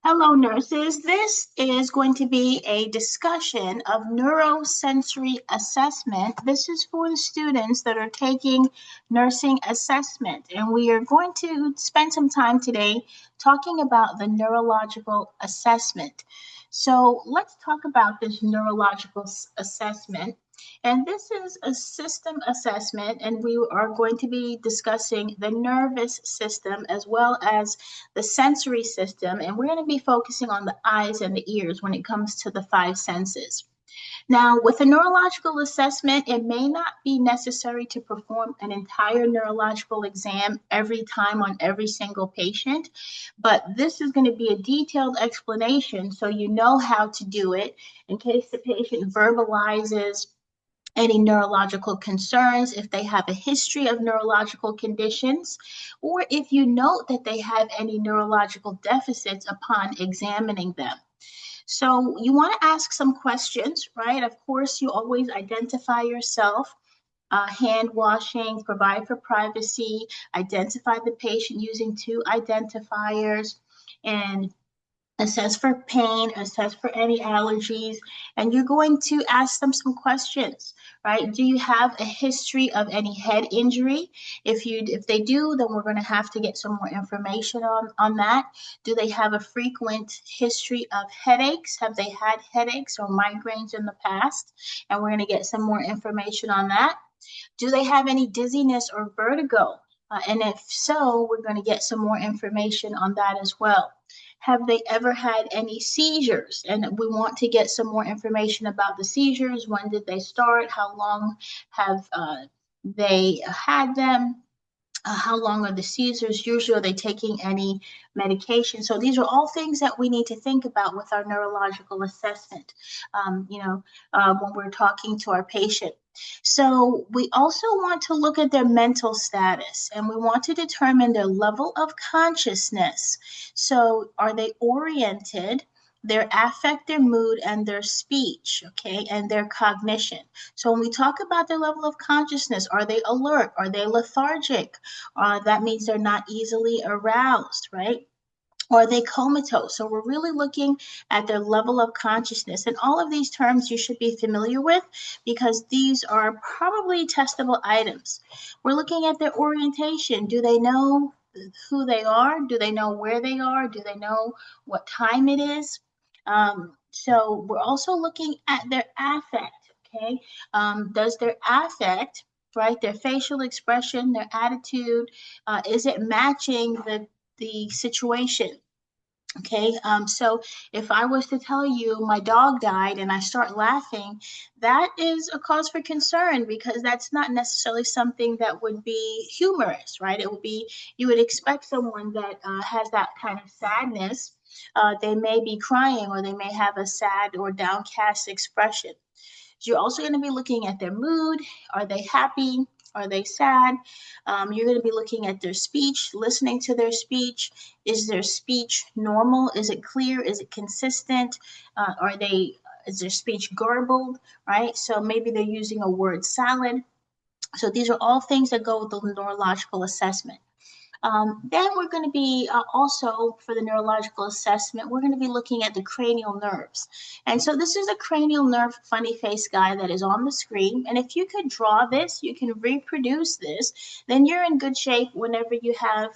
Hello, nurses. This is going to be a discussion of neurosensory assessment. This is for the students that are taking nursing assessment, and we are going to spend some time today talking about the neurological assessment. So let's talk about this neurological assessment. And this is a system assessment, and we are going to be discussing the nervous system as well as the sensory system, and we're going to be focusing on the eyes and the ears when it comes to the five senses. Now, with a neurological assessment, it may not be necessary to perform an entire neurological exam every time on every single patient, but this is going to be a detailed explanation so you know how to do it in case the patient verbalizes any neurological concerns, if they have a history of neurological conditions, or if you note that they have any neurological deficits upon examining them. So you want to ask some questions, right? Of course, you always identify yourself. Hand washing, provide for privacy, identify the patient using two identifiers, and assess for pain, assess for any allergies, and you're going to ask them some questions, right? Do you have a history of any head injury? If they do, then we're going to have to get some more information on that. Do they have a frequent history of headaches? Have they had headaches or migraines in the past? And we're going to get some more information on that. Do they have any dizziness or vertigo? And if so, we're going to get some more information on that as well. Have they ever had any seizures? And we want to get some more information about the seizures. When did they start? How long have they had them? How long are the seizures? Usually, are they taking any medication? So these are all things that we need to think about with our neurological assessment, when we're talking to our patient. So we also want to look at their mental status, and we want to determine their level of consciousness. So are they oriented? Their affect, their mood, and their speech, okay, and their cognition. So when we talk about their level of consciousness, are they alert? Are they lethargic? That means they're not easily aroused, right? Or are they comatose? So we're really looking at their level of consciousness. And all of these terms you should be familiar with because these are probably testable items. We're looking at their orientation. Do they know who they are? Do they know where they are? Do they know what time it is? So we're also looking at their affect, okay? Does their affect, right, their facial expression, their attitude, is it matching the situation? Okay, so if I was to tell you my dog died and I start laughing, that is a cause for concern because that's not necessarily something that would be humorous, right? It would be, you would expect someone that has that kind of sadness. They may be crying or they may have a sad or downcast expression. You're also going to be looking at their mood. Are they happy? Are they sad? You're going to be looking at their speech, listening to their speech. Is their speech normal? Is it clear? Is it consistent? Is their speech garbled, right? So maybe they're using a word salad. So these are all things that go with the neurological assessment. Then we're going to be also for the neurological assessment, we're going to be looking at the cranial nerves. And so this is a cranial nerve funny face guy that is on the screen. And if you could draw this, you can reproduce this, then you're in good shape whenever you have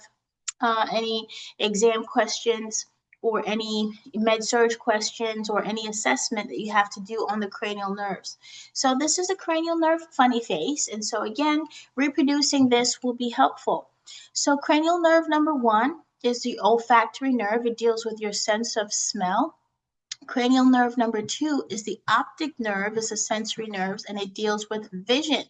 any exam questions or any med-surg questions or any assessment that you have to do on the cranial nerves. So this is a cranial nerve funny face. And so again, reproducing this will be helpful. So cranial nerve number 1 is the olfactory nerve. It deals with your sense of smell. Cranial nerve number 2 is the optic nerve. It's a sensory nerves, and it deals with vision.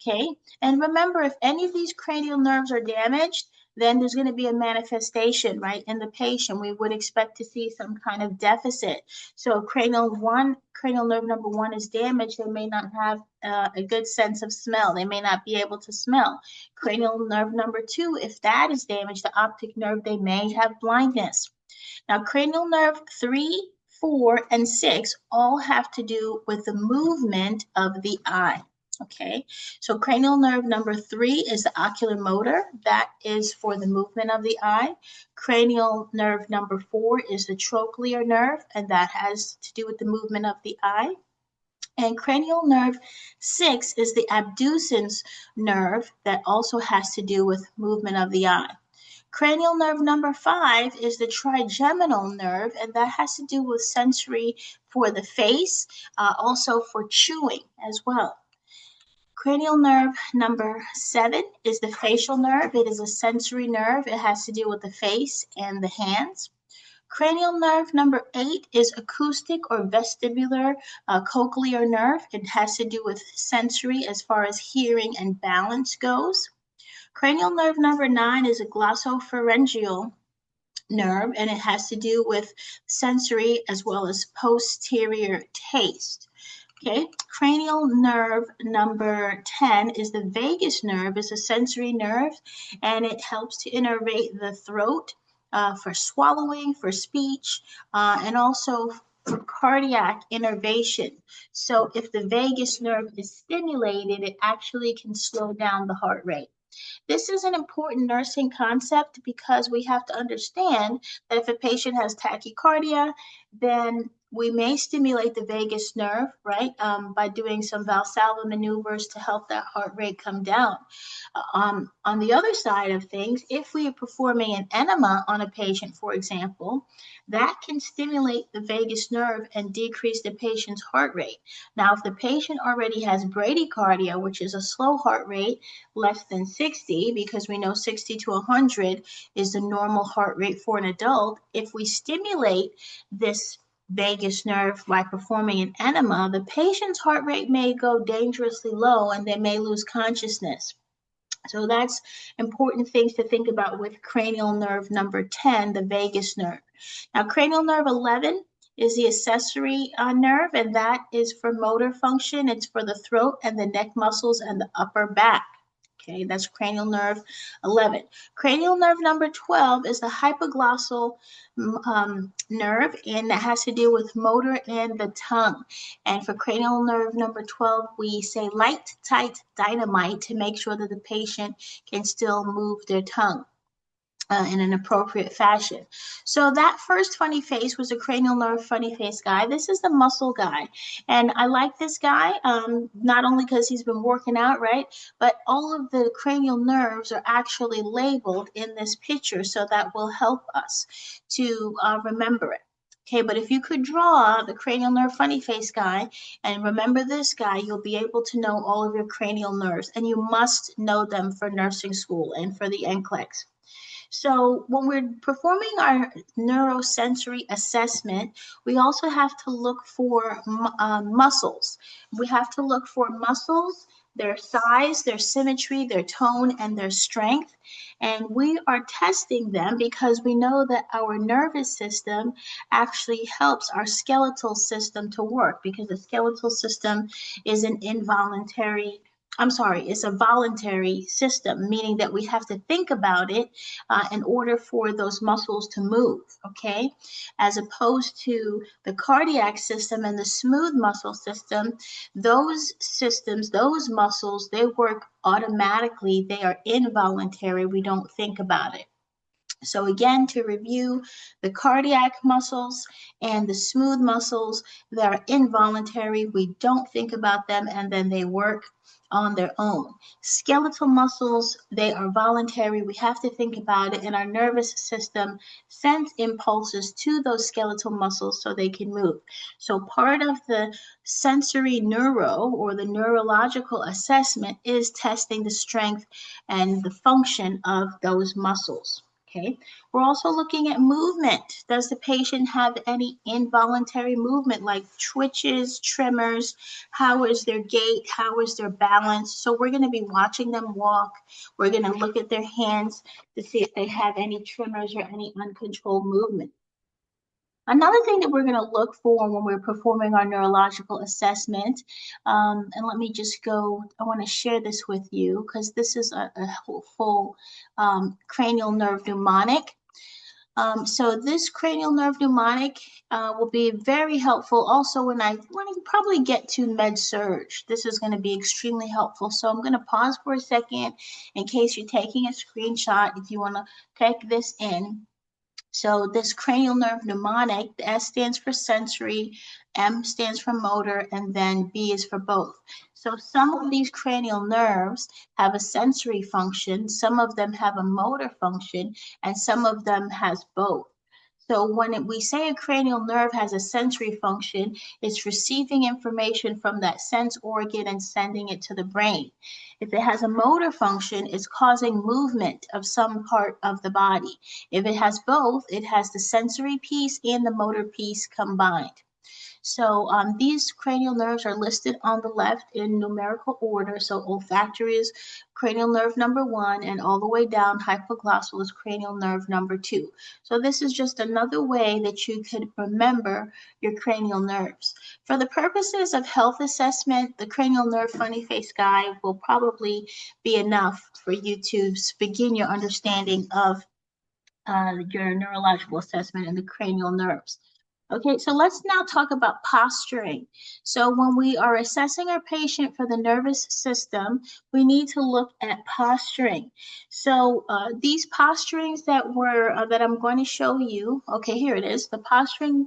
Okay, and remember, if any of these cranial nerves are damaged, then there's going to be a manifestation, right, in the patient. We would expect to see some kind of deficit. So cranial nerve number 1 is damaged. They may not have a good sense of smell. They may not be able to smell. Cranial nerve number 2, if that is damaged, the optic nerve, they may have blindness. Now, cranial nerve 3, 4, and 6 all have to do with the movement of the eye. Okay, so cranial nerve number 3 is the ocular motor. That is for the movement of the eye. Cranial nerve number 4 is the trochlear nerve, and that has to do with the movement of the eye. And cranial nerve 6 is the abducens nerve that also has to do with movement of the eye. Cranial nerve number 5 is the trigeminal nerve, and that has to do with sensory for the face, also for chewing as well. Cranial nerve number 7 is the facial nerve. It is a sensory nerve. It has to do with the face and the hands. Cranial nerve number 8 is acoustic or vestibular cochlear nerve. It has to do with sensory as far as hearing and balance goes. Cranial nerve number 9 is a glossopharyngeal nerve, and it has to do with sensory as well as posterior taste. Okay, cranial nerve number 10 is the vagus nerve. It's a sensory nerve, and it helps to innervate the throat for swallowing, for speech, and also for cardiac innervation. So if the vagus nerve is stimulated, it actually can slow down the heart rate. This is an important nursing concept because we have to understand that if a patient has tachycardia, then we may stimulate the vagus nerve, right, by doing some Valsalva maneuvers to help that heart rate come down. On the other side of things, if we are performing an enema on a patient, for example, that can stimulate the vagus nerve and decrease the patient's heart rate. Now, if the patient already has bradycardia, which is a slow heart rate, less than 60, because we know 60 to 100 is the normal heart rate for an adult, if we stimulate this vagus nerve by performing an enema, the patient's heart rate may go dangerously low and they may lose consciousness. So that's important things to think about with cranial nerve number 10, the vagus nerve. Now, cranial nerve 11 is the accessory nerve, and that is for motor function. It's for the throat and the neck muscles and the upper back. Okay, that's cranial nerve 11. Cranial nerve number 12 is the hypoglossal nerve, and that has to do with motor and the tongue. And for cranial nerve number 12, we say light, tight, dynamite to make sure that the patient can still move their tongue in an appropriate fashion. So that first funny face was a cranial nerve funny face guy. This is the muscle guy. And I like this guy, not only because he's been working out, right? But all of the cranial nerves are actually labeled in this picture, so that will help us to remember it. Okay, but if you could draw the cranial nerve funny face guy and remember this guy, you'll be able to know all of your cranial nerves, and you must know them for nursing school and for the NCLEX. So when we're performing our neurosensory assessment, we also have to look for muscles. We have to look for muscles, their size, their symmetry, their tone, and their strength. And we are testing them because we know that our nervous system actually helps our skeletal system to work, because the skeletal system is it's a voluntary system, meaning that we have to think about it in order for those muscles to move, okay? As opposed to the cardiac system and the smooth muscle system, those systems, those muscles, they work automatically. They are involuntary. We don't think about it. So again, to review, the cardiac muscles and the smooth muscles, they're involuntary. We don't think about them, and then they work on their own. Skeletal muscles, they are voluntary. We have to think about it, and our nervous system sends impulses to those skeletal muscles so they can move. So part of the sensory neuro, or the neurological assessment, is testing the strength and the function of those muscles. Okay, we're also looking at movement. Does the patient have any involuntary movement, like twitches, tremors? How is their gait? How is their balance? So we're going to be watching them walk. We're going to look at their hands to see if they have any tremors or any uncontrolled movement. Another thing that we're going to look for when we're performing our neurological assessment, and let me just go, I want to share this with you because this is a full cranial nerve mnemonic. So this cranial nerve mnemonic will be very helpful also when I probably get to med-surg. This is going to be extremely helpful. So I'm going to pause for a second in case you're taking a screenshot if you want to take this in. So this cranial nerve mnemonic, the S stands for sensory, M stands for motor, and then B is for both. So some of these cranial nerves have a sensory function, some of them have a motor function, and some of them has both. So when we say a cranial nerve has a sensory function, it's receiving information from that sense organ and sending it to the brain. If it has a motor function, it's causing movement of some part of the body. If it has both, it has the sensory piece and the motor piece combined. So these cranial nerves are listed on the left in numerical order. So olfactory is cranial nerve number 1, and all the way down hypoglossal is cranial nerve number 2. So this is just another way that you could remember your cranial nerves. For the purposes of health assessment, the cranial nerve funny face guide will probably be enough for you to begin your understanding of your neurological assessment and the cranial nerves. Okay, so let's now talk about posturing. So when we are assessing our patient for the nervous system, we need to look at posturing. So these posturings that I'm going to show you, okay, here it is. The posturing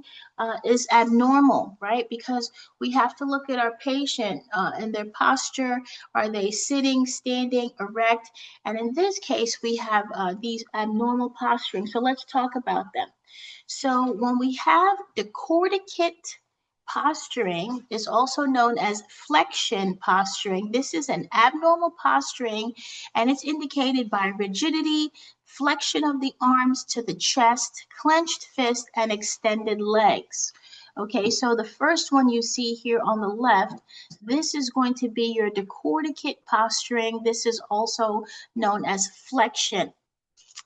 is abnormal, right? Because we have to look at our patient and their posture. Are they sitting, standing, erect? And in this case, we have these abnormal posturing. So let's talk about them. So when we have decordicate posturing, is also known as flexion posturing. This is an abnormal posturing, and it's indicated by rigidity, flexion of the arms to the chest, clenched fist, and extended legs. Okay, so the first one you see here on the left, this is going to be your decordicate posturing. This is also known as flexion.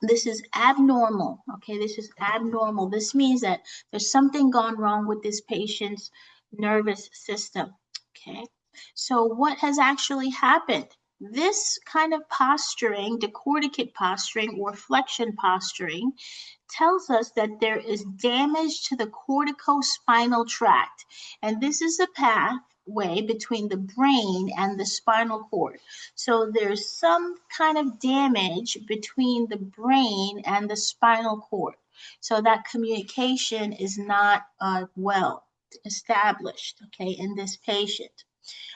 This is abnormal. Okay, this is abnormal. This means that there's something gone wrong with this patient's nervous system. Okay, so what has actually happened? This kind of posturing, decordicate posturing or flexion posturing, tells us that there is damage to the corticospinal tract. And this is a pathway between the brain and the spinal cord. So there's some kind of damage between the brain and the spinal cord. So that communication is not well established, okay, in this patient.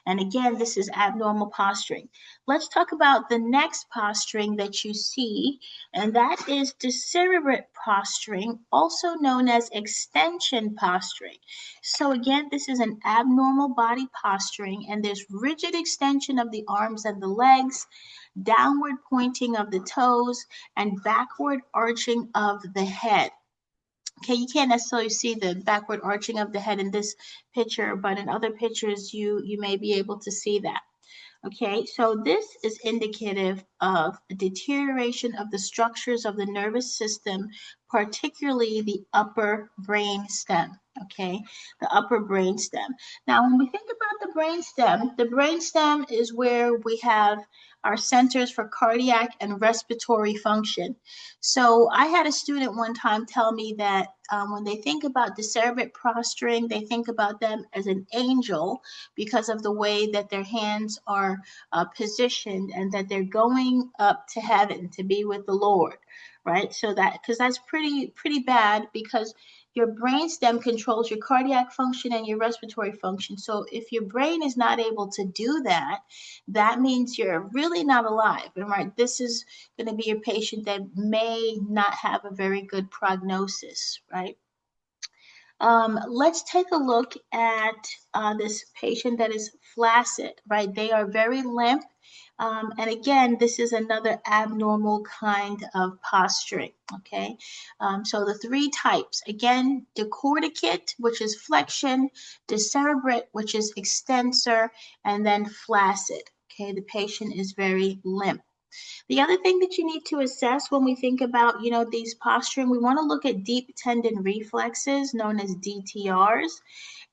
And again, this is abnormal posturing. Let's talk about the next posturing that you see, and that is decerebrate posturing, also known as extension posturing. So again, this is an abnormal body posturing, and there's rigid extension of the arms and the legs, downward pointing of the toes, and backward arching of the head. Okay, you can't necessarily see the backward arching of the head in this picture, but in other pictures you may be able to see that. Okay, so this is indicative of a deterioration of the structures of the nervous system, particularly the upper brain stem. Okay, the upper brain stem. Now, when we think about the brain stem is where we have our centers for cardiac and respiratory function. So I had a student one time tell me that when they think about decerebrate posturing, they think about them as an angel because of the way that their hands are positioned and that they're going up to heaven to be with the Lord, right? So that, because that's pretty bad, because your brain stem controls your cardiac function and your respiratory function. So if your brain is not able to do that, that means you're really not alive. And right, this is going to be a patient that may not have a very good prognosis, right? Let's take a look at this patient that is flaccid, right? They are very limp. And again, this is another abnormal kind of posturing, okay? So the three types, again, decordicate, which is flexion, decerebrate, which is extensor, and then flaccid, okay? The patient is very limp. The other thing that you need to assess when we think about, these posturing, we want to look at deep tendon reflexes, known as DTRs.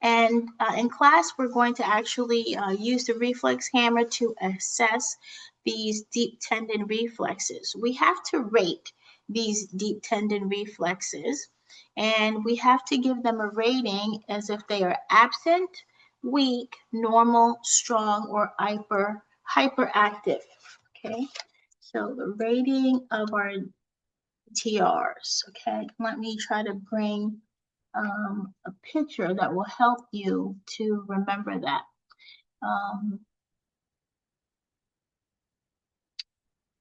And in class, we're going to actually use the reflex hammer to assess these deep tendon reflexes. We have to rate these deep tendon reflexes. And we have to give them a rating as if they are absent, weak, normal, strong, or hyperactive. Okay, so the rating of our TRs. Okay, let me try to bring a picture that will help you to remember that.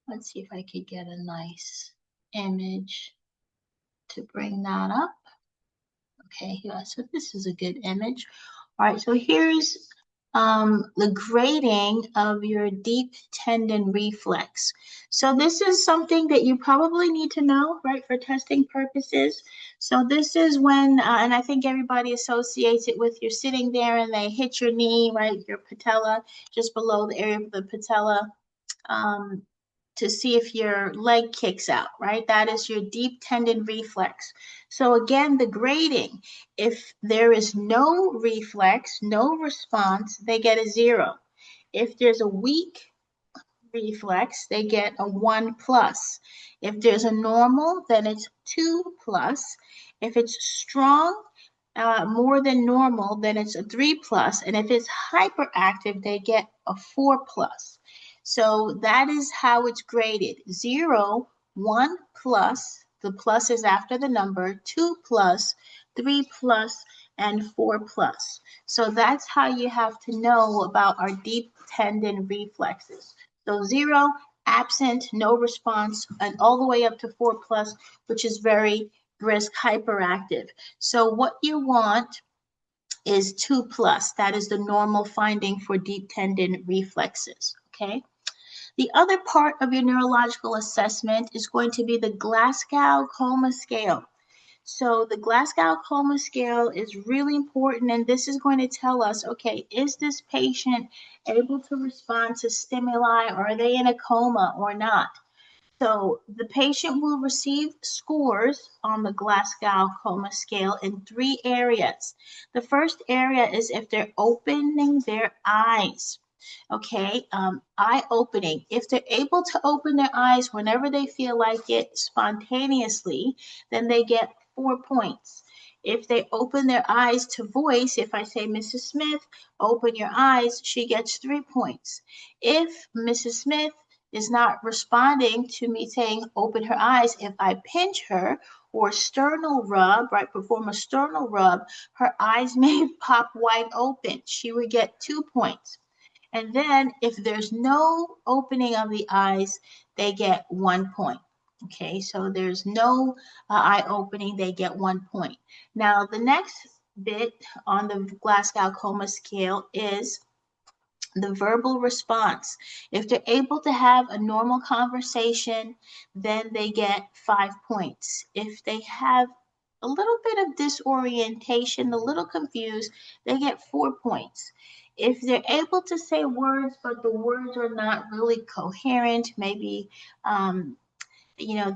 Let's see if I could get a nice image to bring that up. Okay, yeah, so this is a good image. All right, so here's the grading of your deep tendon reflex. So this is something that you probably need to know, right, for testing purposes. So this is when, and I think everybody associates it with you're sitting there and they hit your knee, right, your patella, just below the area of the patella. To see if your leg kicks out, right? That is your deep tendon reflex. So again, the grading, if there is no reflex, no response, they get a 0. If there's a weak reflex, they get a 1 plus. If there's a normal, then it's 2 plus. If it's strong, more than normal, then it's a 3 plus. And if it's hyperactive, they get a 4 plus. So that is how it's graded. 0, 1 plus, the plus is after the number, 2 plus, 3 plus, and 4 plus. So that's how you have to know about our deep tendon reflexes. So 0, absent, no response, and all the way up to 4 plus, which is very brisk, hyperactive. So what you want is 2 plus. That is the normal finding for deep tendon reflexes, okay? The other part of your neurological assessment is going to be the Glasgow Coma Scale. So the Glasgow Coma Scale is really important, and this is going to tell us, okay, is this patient able to respond to stimuli, or are they in a coma or not? So the patient will receive scores on the Glasgow Coma Scale in 3 areas. The first area is if they're opening their eyes. Okay, eye opening. If they're able to open their eyes whenever they feel like it spontaneously, then they get 4 points. If they open their eyes to voice, if I say, Mrs. Smith, open your eyes, she gets 3 points. If Mrs. Smith is not responding to me saying, open her eyes, if I pinch her or sternal rub, right, perform a sternal rub, her eyes may pop wide open. She would get 2 points. And then if there's no opening of the eyes, they get 1 point. Okay, so there's no eye opening, they get 1 point. Now, the next bit on the Glasgow Coma Scale is the verbal response. If they're able to have a normal conversation, then they get 5 points. If they have a little bit of disorientation, a little confused, they get 4 points. If they're able to say words, but the words are not really coherent, maybe,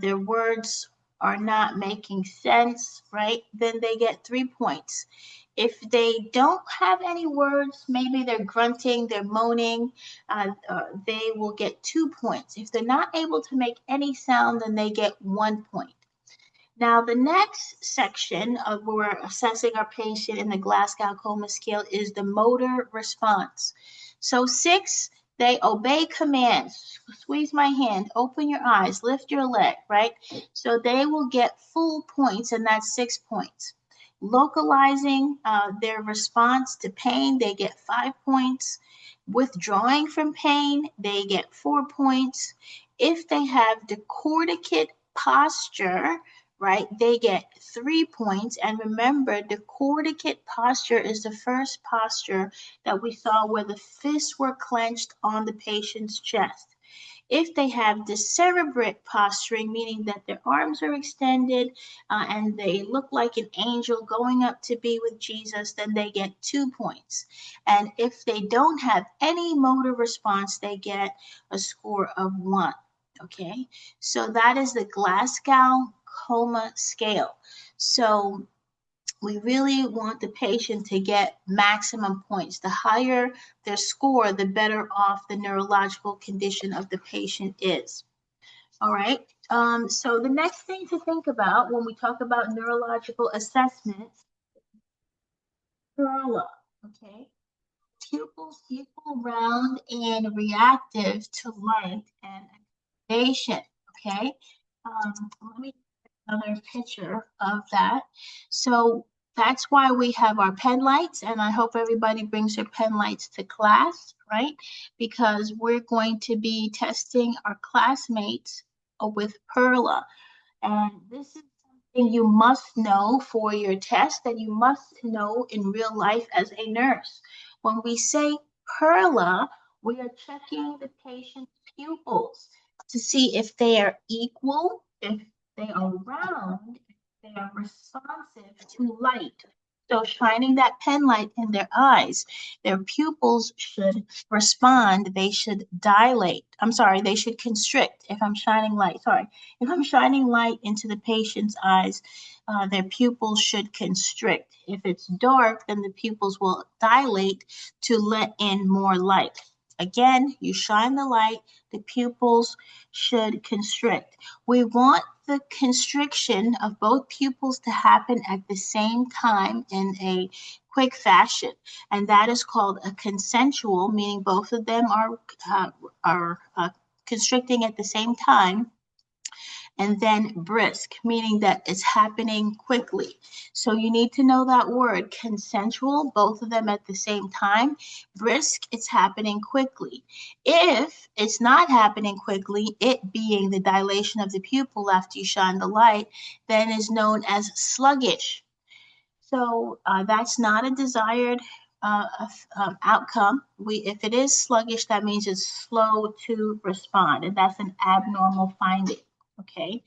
their words are not making sense, right? Then they get 3 points. If they don't have any words, maybe they're grunting, they're moaning, they will get 2 points. If they're not able to make any sound, then they get 1 point. Now, the next section of where we're assessing our patient in the Glasgow Coma Scale is the motor response. So 6, they obey commands. Squeeze my hand, open your eyes, lift your leg, right? So they will get full points, and that's 6 points. Localizing their response to pain, they get 5 points. Withdrawing from pain, they get 4 points. If they have decordicate posture, right, they get 3 points. And remember, decordicate posture is the first posture that we saw where the fists were clenched on the patient's chest. If they have decerebrate posturing, meaning that their arms are extended and they look like an angel going up to be with Jesus, then they get 2 points. And if they don't have any motor response, they get a score of 1. Okay, so that is the Glasgow Coma Scale. So we really want the patient to get maximum points. The higher their score, the better off the neurological condition of the patient is. All right. So the next thing to think about when we talk about neurological assessment, PERLA, okay? Pupils equal, round, and reactive to light and activation, okay? Let me take another picture of that. So that's why we have our pen lights, and I hope everybody brings their pen lights to class, right? Because we're going to be testing our classmates with PERLA. And this is something you must know for your test and you must know in real life as a nurse. When we say PERLA, we are checking the patient's pupils to see if they are equal, if they are round, if they are responsive to light. So shining that pen light in their eyes, their pupils should respond, they should dilate. I'm sorry, they should constrict if I'm shining light. Sorry. If I'm shining light into the patient's eyes, their pupils should constrict. If it's dark, then the pupils will dilate to let in more light. Again, you shine the light, the pupils should constrict. We want the constriction of both pupils to happen at the same time in a quick fashion, and that is called a consensual, meaning both of them are constricting at the same time, and then brisk, meaning that it's happening quickly. So you need to know that word, consensual, both of them at the same time. Brisk, it's happening quickly. If it's not happening quickly, it being the dilation of the pupil after you shine the light, then is known as sluggish. So that's not a desired outcome. If it is sluggish, that means it's slow to respond, and that's an abnormal finding. Okay.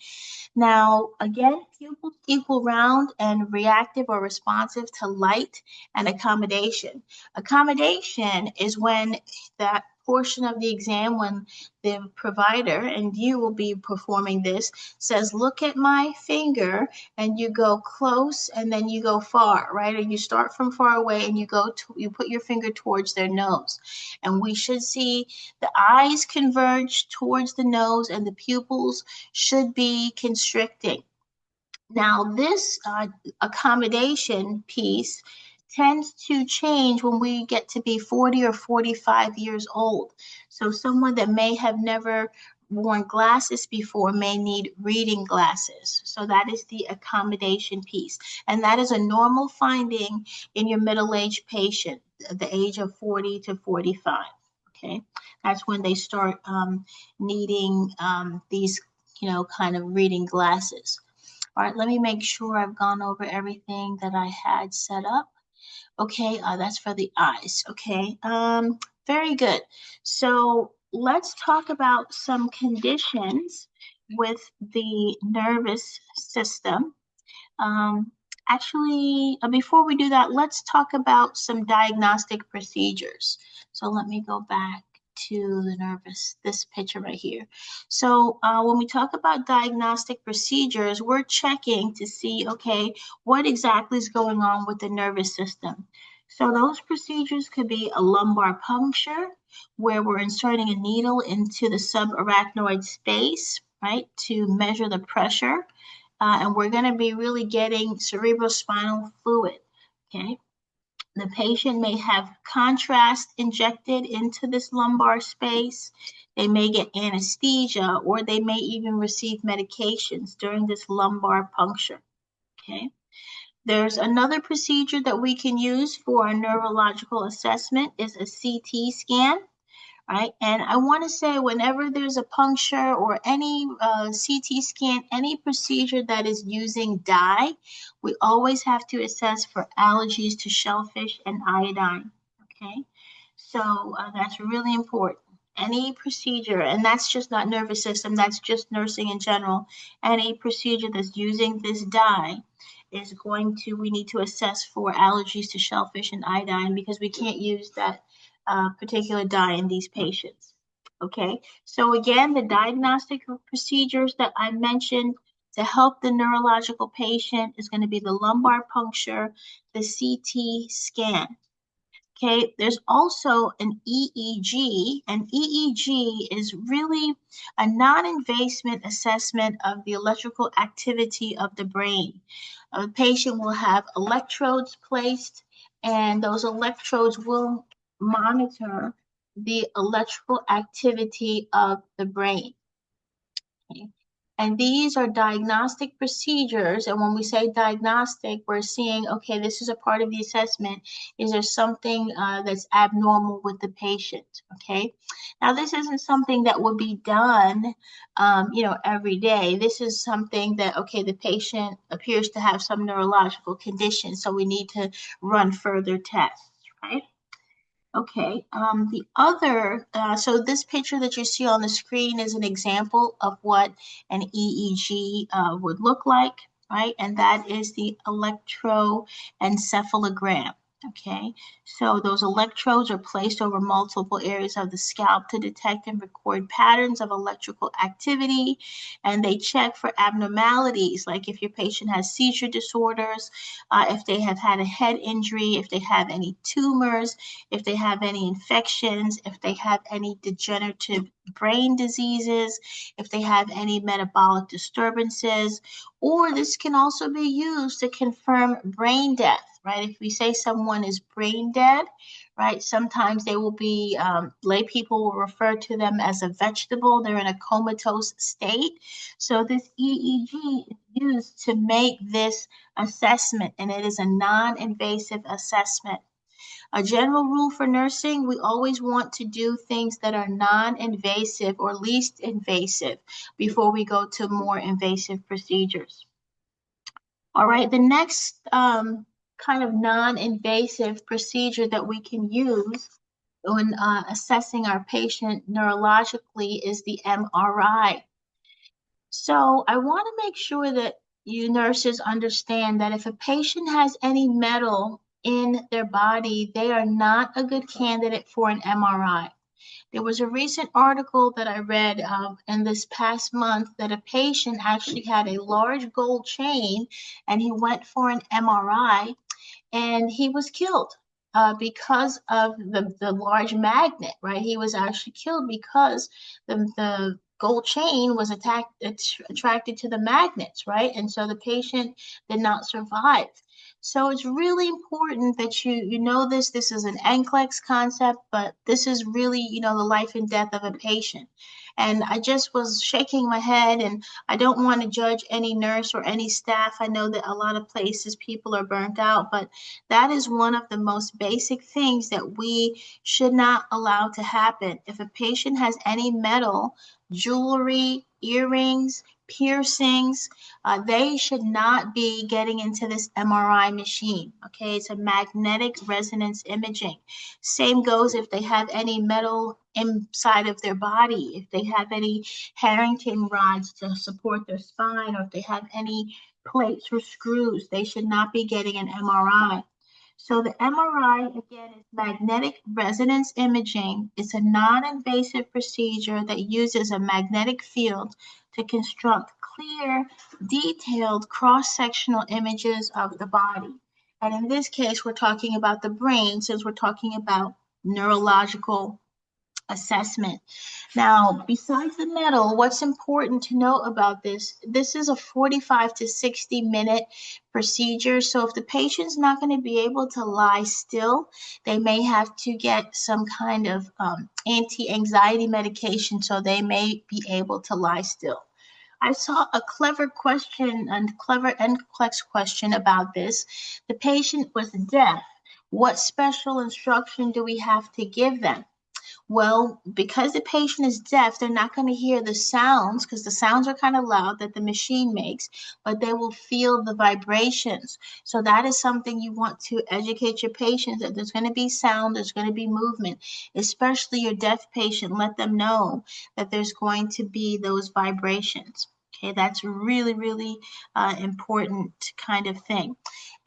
Now, again, pupils equal round and reactive or responsive to light and accommodation. Accommodation is when that portion of the exam, when the provider, and you will be performing this, says, look at my finger, and you go close and then you go far, right? Or you start from far away and you put your finger towards their nose. And we should see the eyes converge towards the nose and the pupils should be constricting. Now, this accommodation piece tends to change when we get to be 40 or 45 years old. So someone that may have never worn glasses before may need reading glasses. So that is the accommodation piece. And that is a normal finding in your middle-aged patient, the age of 40 to 45. Okay, that's when they start needing these, kind of reading glasses. All right, let me make sure I've gone over everything that I had set up. Okay, that's for the eyes. Okay, very good. So let's talk about some conditions with the nervous system. Um, Actually, before we do that, let's talk about some diagnostic procedures. So let me go back to this picture right here. So when we talk about diagnostic procedures, we're checking to see, okay, what exactly is going on with the nervous system. So those procedures could be a lumbar puncture, where we're inserting a needle into the subarachnoid space, right, to measure the pressure. And we're going to be really getting cerebrospinal fluid, okay? The patient may have contrast injected into this lumbar space. They may get anesthesia, or they may even receive medications during this lumbar puncture, okay? There's another procedure that we can use for a neurological assessment is a CT scan. Right? And I want to say whenever there's a puncture or any CT scan, any procedure that is using dye, we always have to assess for allergies to shellfish and iodine. Okay, so that's really important. Any procedure, and that's just not nervous system, that's just nursing in general. Any procedure that's using this dye we need to assess for allergies to shellfish and iodine because we can't use that particular dye in these patients. Okay, so again, the diagnostic procedures that I mentioned to help the neurological patient is going to be the lumbar puncture, the CT scan. Okay, there's also an EEG, and EEG is really a non-invasive assessment of the electrical activity of the brain. A patient will have electrodes placed, and those electrodes will monitor the electrical activity of the brain. Okay. And these are diagnostic procedures. And when we say diagnostic, we're seeing, okay, this is a part of the assessment. Is there something that's abnormal with the patient? Okay. Now, this isn't something that will be done, every day. This is something that, okay, the patient appears to have some neurological condition, so we need to run further tests, right? Okay, so this picture that you see on the screen is an example of what an EEG would look like, right? And that is the electroencephalogram. Okay, so those electrodes are placed over multiple areas of the scalp to detect and record patterns of electrical activity, and they check for abnormalities, like if your patient has seizure disorders, if they have had a head injury, if they have any tumors, if they have any infections, if they have any degenerative brain diseases, if they have any metabolic disturbances, or this can also be used to confirm brain death, right? If we say someone is brain dead, right, sometimes they will be, lay people will refer to them as a vegetable. They're in a comatose state. So this EEG is used to make this assessment, and it is a non-invasive assessment. A general rule for nursing, we always want to do things that are non-invasive or least invasive before we go to more invasive procedures. All right, the next kind of non-invasive procedure that we can use when assessing our patient neurologically is the MRI. So I want to make sure that you nurses understand that if a patient has any metal in their body, they are not a good candidate for an MRI. There was a recent article that I read in this past month that a patient actually had a large gold chain and he went for an MRI and he was killed because of the large magnet, right? He was actually killed because the gold chain was attracted to the magnets, right? And so the patient did not survive. So it's really important that you know this. This is an NCLEX concept, but this is really, the life and death of a patient. And I just was shaking my head, and I don't want to judge any nurse or any staff. I know that a lot of places people are burnt out, but that is one of the most basic things that we should not allow to happen. If a patient has any metal, jewelry, earrings, piercings, they should not be getting into this MRI machine. Okay, it's a magnetic resonance imaging. Same goes if they have any metal inside of their body, if they have any Harrington rods to support their spine, or if they have any plates or screws, they should not be getting an MRI. So the MRI, again, is magnetic resonance imaging. It's a non-invasive procedure that uses a magnetic field to construct clear, detailed cross-sectional images of the body. And in this case, we're talking about the brain, since we're talking about neurological assessment. Now, besides the metal, what's important to know about this is a 45 to 60-minute procedure. So if the patient's not going to be able to lie still, they may have to get some kind of anti-anxiety medication so they may be able to lie still. I saw a clever question and clever NCLEX question about this. The patient was deaf. What special instruction do we have to give them? Well, because the patient is deaf, they're not going to hear the sounds because the sounds are kind of loud that the machine makes, but they will feel the vibrations. So that is something you want to educate your patients that there's going to be sound, there's going to be movement, especially your deaf patient. Let them know that there's going to be those vibrations. Okay, that's really, really important kind of thing.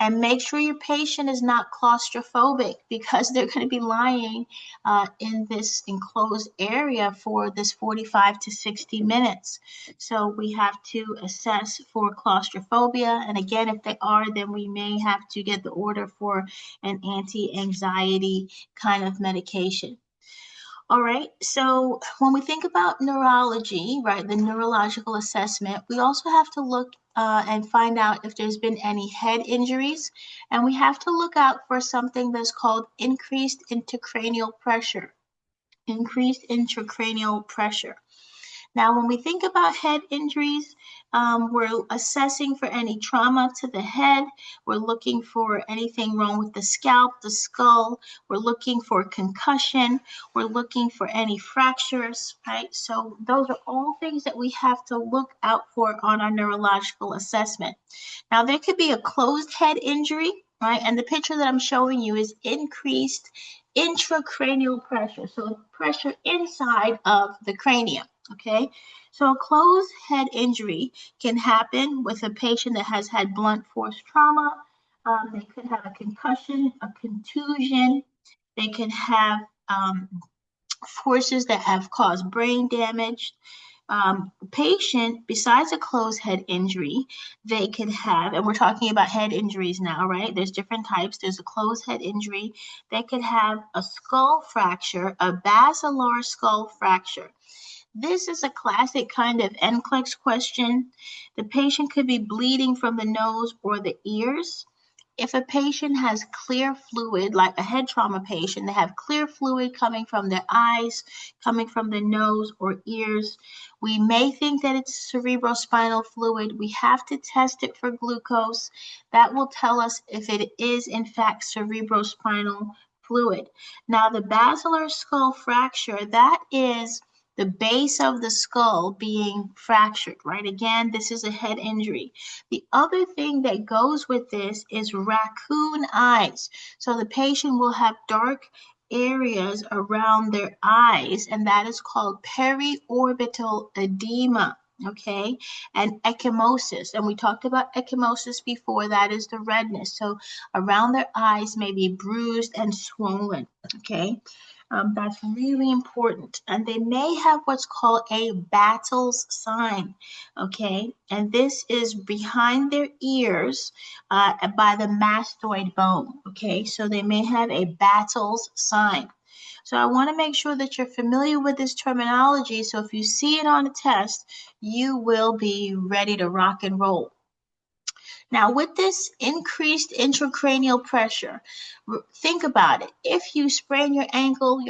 And make sure your patient is not claustrophobic because they're going to be lying in this enclosed area for this 45 to 60 minutes. So we have to assess for claustrophobia. And again, if they are, then we may have to get the order for an anti-anxiety kind of medication. All right, so when we think about neurology, right, the neurological assessment, we also have to look and find out if there's been any head injuries, and we have to look out for something that's called increased intracranial pressure. Increased intracranial pressure. Now, when we think about head injuries, we're assessing for any trauma to the head. We're looking for anything wrong with the scalp, the skull. We're looking for concussion. We're looking for any fractures, right? So those are all things that we have to look out for on our neurological assessment. Now, there could be a closed head injury, right? And the picture that I'm showing you is increased intracranial pressure, so pressure inside of the cranium. Okay, so a closed head injury can happen with a patient that has had blunt force trauma. They could have a concussion, a contusion. They can have forces that have caused brain damage. Patient, besides a closed head injury, they could have, and we're talking about head injuries now, right? There's different types. There's a closed head injury. They could have a skull fracture, a basilar skull fracture. This is a classic kind of NCLEX question. The patient could be bleeding from the nose or the ears. If a patient has clear fluid, like a head trauma patient, they have clear fluid coming from their eyes, coming from the nose or ears, we may think that it's cerebrospinal fluid. We have to test it for glucose. That will tell us if it is in fact cerebrospinal fluid. Now, the basilar skull fracture, that is the base of the skull being fractured, right? Again, this is a head injury. The other thing that goes with this is raccoon eyes. So the patient will have dark areas around their eyes, and that is called periorbital edema. Okay, and ecchymosis. And we talked about ecchymosis before. That is the redness. So around their eyes may be bruised and swollen. Okay. That's really important. And they may have what's called a Battles sign, okay? And this is behind their ears by the mastoid bone, okay? So they may have a Battles sign. So I want to make sure that you're familiar with this terminology, so if you see it on a test, you will be ready to rock and roll. Now, with this increased intracranial pressure, think about it. If you sprain your ankle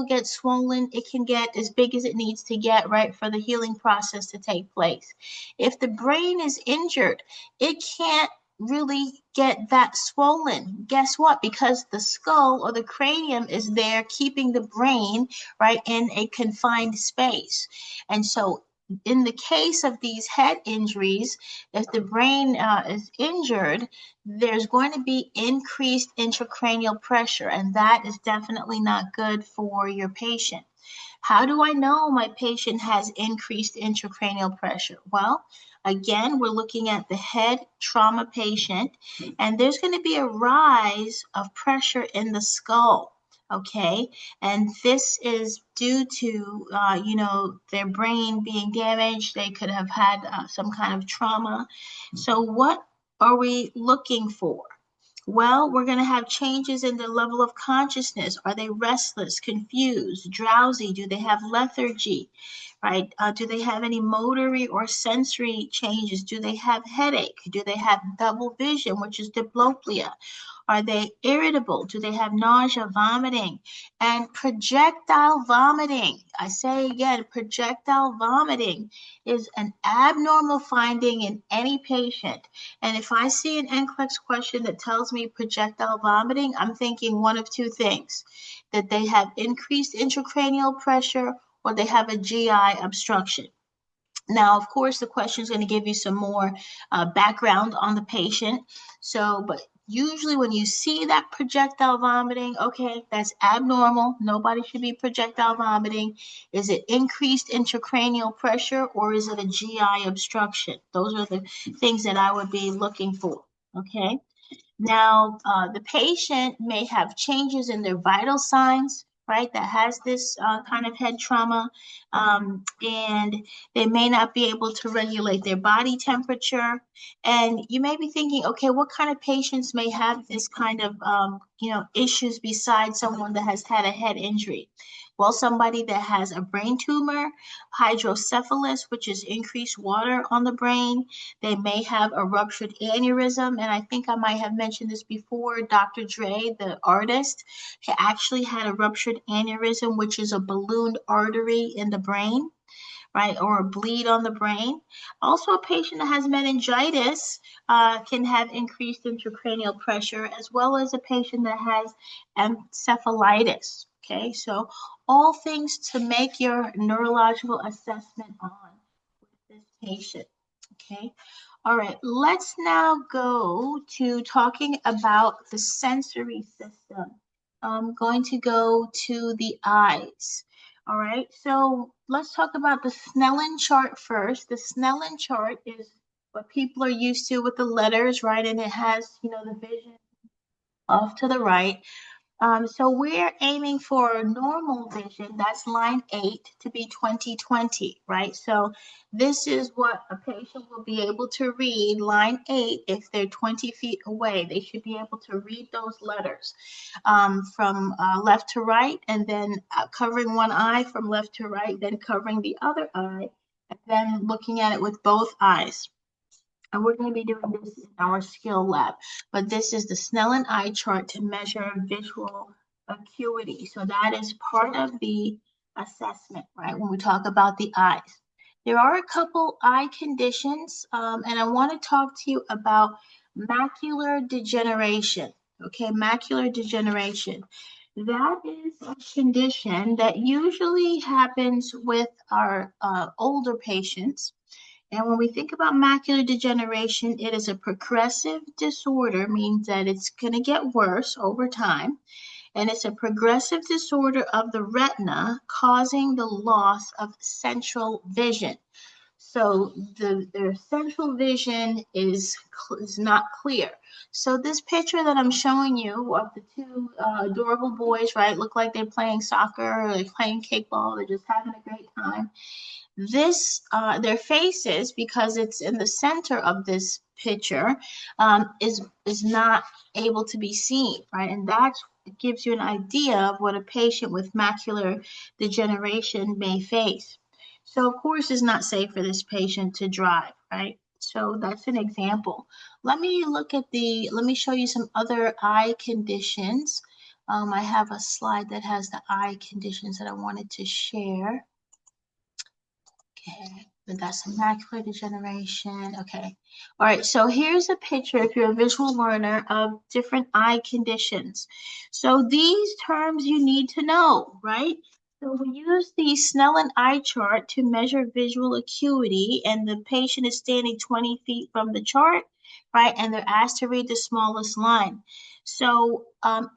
gets swollen, it can get as big as it needs to get, right, for the healing process to take place. If the brain is injured, it can't really get that swollen. Guess what? Because the skull or the cranium is there keeping the brain, right, in a confined space. And so in the case of these head injuries, if the brain is injured, there's going to be increased intracranial pressure, and that is definitely not good for your patient. How do I know my patient has increased intracranial pressure? Well, again, we're looking at the head trauma patient, and there's going to be a rise of pressure in the skull. Okay, and this is due to, their brain being damaged. They could have had some kind of trauma. So what are we looking for? Well, we're going to have changes in their level of consciousness. Are they restless, confused, drowsy? Do they have lethargy, right? Do they have any motory or sensory changes? Do they have headache? Do they have double vision, which is diplopia? Are they irritable? Do they have nausea, vomiting, and projectile vomiting? I say again, projectile vomiting is an abnormal finding in any patient. And if I see an NCLEX question that tells me projectile vomiting, I'm thinking one of two things, that they have increased intracranial pressure or they have a GI obstruction. Now, of course, the question is going to give you some more background on the patient. So, but Usually when you see that projectile vomiting, okay, that's abnormal. Nobody should be projectile vomiting. Is it increased intracranial pressure or is it a GI obstruction? Those are the things that I would be looking for, okay? Now, the patient may have changes in their vital signs, right, that has this kind of head trauma, and they may not be able to regulate their body temperature. And you may be thinking, okay, what kind of patients may have this kind of, issues besides someone that has had a head injury? Well, somebody that has a brain tumor, hydrocephalus, which is increased water on the brain. They may have a ruptured aneurysm, and I think I might have mentioned this before. Dr. Dre, the artist, he actually had a ruptured aneurysm, which is a ballooned artery in the brain, right, or a bleed on the brain. Also, a patient that has meningitis can have increased intracranial pressure, as well as a patient that has encephalitis. Okay, so all things to make your neurological assessment on with this patient. Okay. All right, let's now go to talking about the sensory system. I'm going to go to the eyes. All right, so let's talk about the Snellen chart first. The Snellen chart is what people are used to with the letters, right? And it has, the vision off to the right. So we're aiming for normal vision, that's line 8, to be 20/20, right? So this is what a patient will be able to read, line 8, if they're 20 feet away. They should be able to read those letters from left to right, and then covering one eye from left to right, then covering the other eye, and then looking at it with both eyes. And we're going to be doing this in our skill lab. But this is the Snellen eye chart to measure visual acuity. So that is part of the assessment, right, when we talk about the eyes. There are a couple eye conditions, and I want to talk to you about macular degeneration. Okay, macular degeneration. That is a condition that usually happens with our older patients. And when we think about macular degeneration, it is a progressive disorder, means that it's going to get worse over time. And it's a progressive disorder of the retina causing the loss of central vision. So their central vision is not clear. So this picture that I'm showing you of the two adorable boys, right, look like they're playing soccer or they're playing kickball, they're just having a great time. This, their faces, because it's in the center of this picture, is not able to be seen, right? And that gives you an idea of what a patient with macular degeneration may face. So of course it's not safe for this patient to drive, right? So that's an example. Let me show you some other eye conditions. I have a slide that has the eye conditions that I wanted to share. Okay, we got some macular degeneration. Okay. All right, so here's a picture, if you're a visual learner, of different eye conditions. So these terms you need to know, right? So we use the Snellen eye chart to measure visual acuity, and the patient is standing 20 feet from the chart, right? And they're asked to read the smallest line. So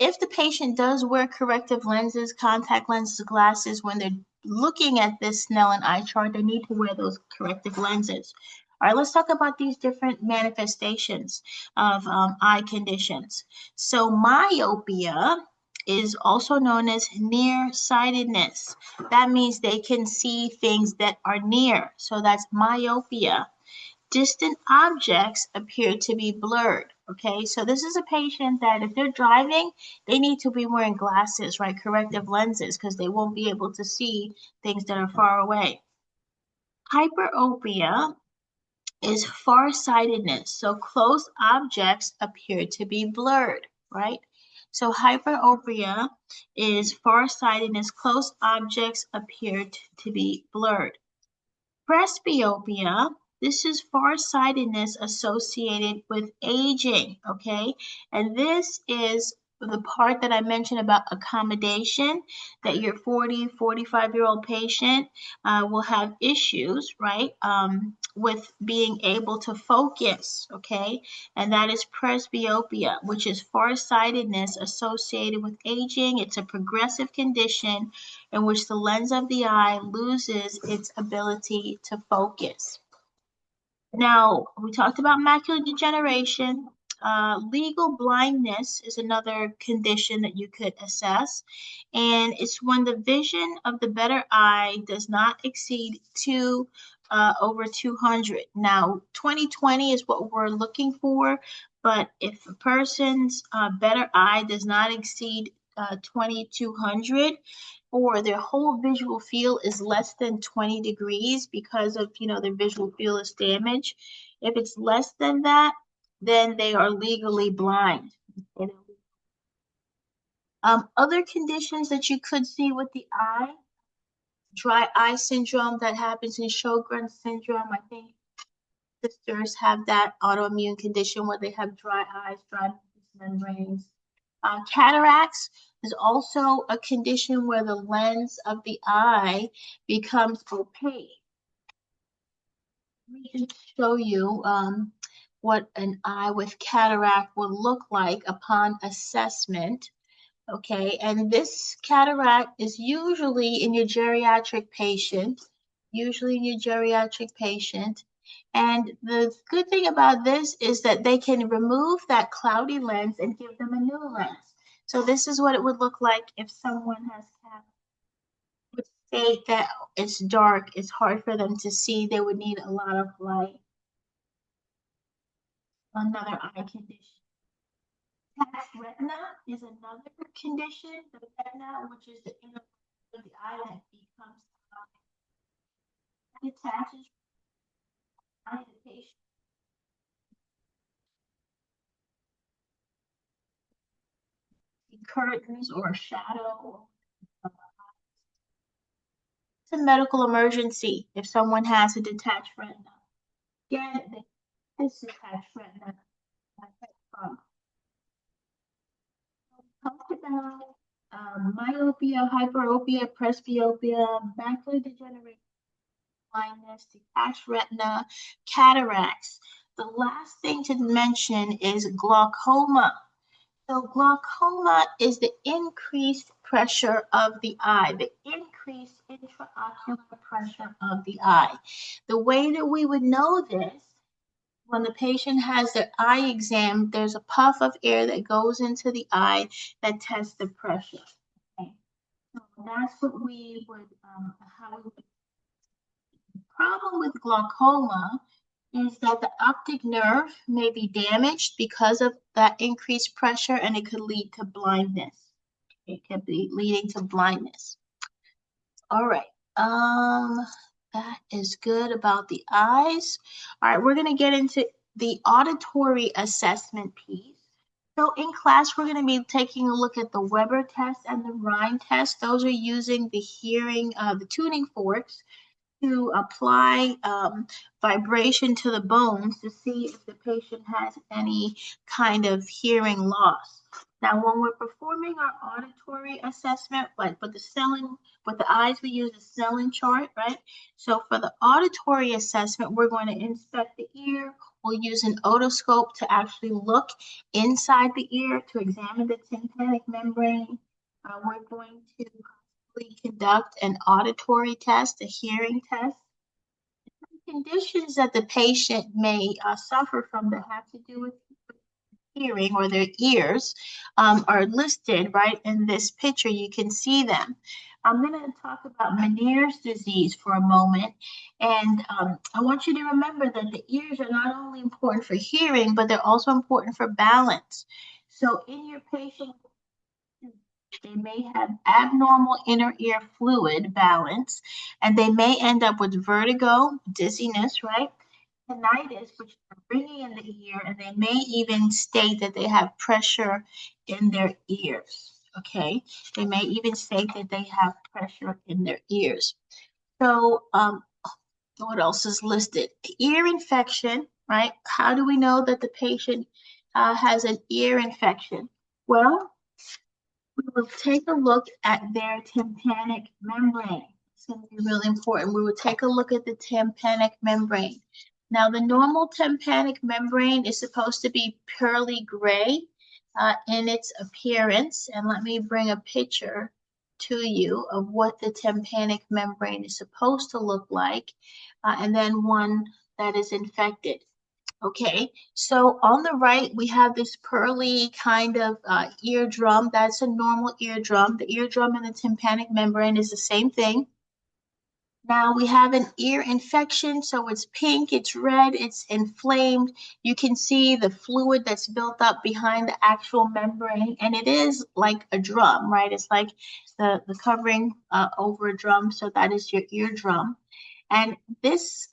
if the patient does wear corrective lenses, contact lenses, glasses, when they're looking at this Snellen eye chart, they need to wear those corrective lenses. All right, let's talk about these different manifestations of eye conditions. So myopia is also known as nearsightedness. That means they can see things that are near. So that's myopia. Distant objects appear to be blurred. Okay, so this is a patient that if they're driving, they need to be wearing glasses, right? Corrective lenses, because they won't be able to see things that are far away. Hyperopia is farsightedness. So close objects appear to be blurred, right? So hyperopia is farsightedness. Close objects appear to be blurred. Presbyopia, this is farsightedness associated with aging, okay? And this is the part that I mentioned about accommodation, that your 40, 45-year-old patient will have issues, right, with being able to focus, okay? And that is presbyopia, which is farsightedness associated with aging. It's a progressive condition in which the lens of the eye loses its ability to focus. Now, we talked about macular degeneration. Legal blindness is another condition that you could assess, and it's when the vision of the better eye does not exceed over 200. Now, 20/20 is what we're looking for, but if a person's better eye does not exceed 2200, or their whole visual field is less than 20 degrees because of, their visual field is damaged. If it's less than that, then they are legally blind. Other conditions that you could see with the eye, dry eye syndrome that happens in Sjogren's syndrome. I think sisters have that autoimmune condition where they have dry eyes, dry membranes. Cataracts is also a condition where the lens of the eye becomes opaque. Let me just show you what an eye with cataract will look like upon assessment. Okay, and this cataract is usually in your geriatric patient, And the good thing about this is that they can remove that cloudy lens and give them a new lens. So this is what it would look like if someone has cataract. Would state that it's dark, it's hard for them to see, they would need a lot of light. Another eye condition. Detached retina is another condition, the retina, which is the inner of the eye that becomes detaches from the patient. Curtains or shadow. It's a medical emergency if someone has a detached retina. Again, this detached retina. Talked about myopia, hyperopia, presbyopia, macular degeneration, blindness, detached retina, cataracts. The last thing to mention is glaucoma. So glaucoma is the increased pressure of the eye, the increased intraocular pressure of the eye. The way that we would know this, when the patient has their eye exam, there's a puff of air that goes into the eye that tests the pressure. Okay. So that's what we would, how we would. The problem with glaucoma is that the optic nerve may be damaged because of that increased pressure, and it could lead to blindness. It could be leading to blindness. All right. That is good about the eyes. All right, we're going to get into the auditory assessment piece. So in class, we're going to be taking a look at the Weber test and the Rhine test. Those are using the hearing, the tuning forks to apply vibration to the bones to see if the patient has any kind of hearing loss. Now, when we're performing our auditory assessment, like with the eyes, we use a Snellen chart, right? So for the auditory assessment, we're going to inspect the ear. We'll use an otoscope to actually look inside the ear to examine the tympanic membrane. We're going to conduct an auditory test, a hearing test. Conditions that the patient may suffer from that have to do with hearing or their ears are listed right in this picture. You can see them. I'm going to talk about Meniere's disease for a moment. And I want you to remember that the ears are not only important for hearing, but they're also important for balance. So in your patient, they may have abnormal inner ear fluid balance, and they may end up with vertigo, dizziness, right? Tinnitus, which is ringing in the ear, and they may even state that they have pressure in their ears, okay? They may even state that they have pressure in their ears. So what else is listed? Ear infection, right? How do we know that the patient has an ear infection? Well, We'll take a look at their tympanic membrane. It's going to be really important. We will take a look at the tympanic membrane. Now, the normal tympanic membrane is supposed to be pearly gray in its appearance. And let me bring a picture to you of what the tympanic membrane is supposed to look like, and then one that is infected. Okay, so on the right, we have this pearly kind of eardrum. That's a normal eardrum. The eardrum and the tympanic membrane is the same thing. Now we have an ear infection, so it's pink, it's red, it's inflamed. You can see the fluid that's built up behind the actual membrane, and it is like a drum, right? It's like the covering over a drum, so that is your eardrum. And this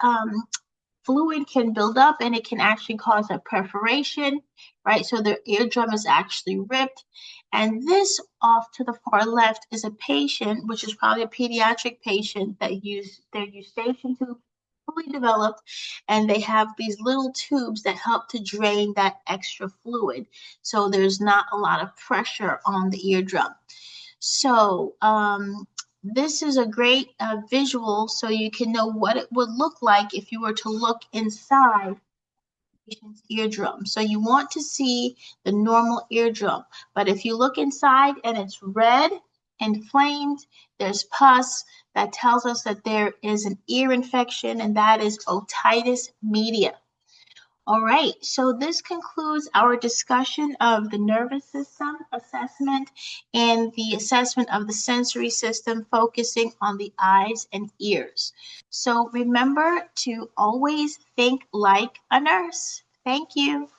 fluid can build up and it can actually cause a perforation, right? So the eardrum is actually ripped. And this off to the far left is a patient, which is probably a pediatric patient that use their eustachian tube fully developed, and they have these little tubes that help to drain that extra fluid. So there's not a lot of pressure on the eardrum. So this is a great visual so you can know what it would look like if you were to look inside the patient's eardrum. So you want to see the normal eardrum, but if you look inside and it's red, inflamed, there's pus, that tells us that there is an ear infection, and that is otitis media. All right, so this concludes our discussion of the nervous system assessment and the assessment of the sensory system, focusing on the eyes and ears. So remember to always think like a nurse. Thank you.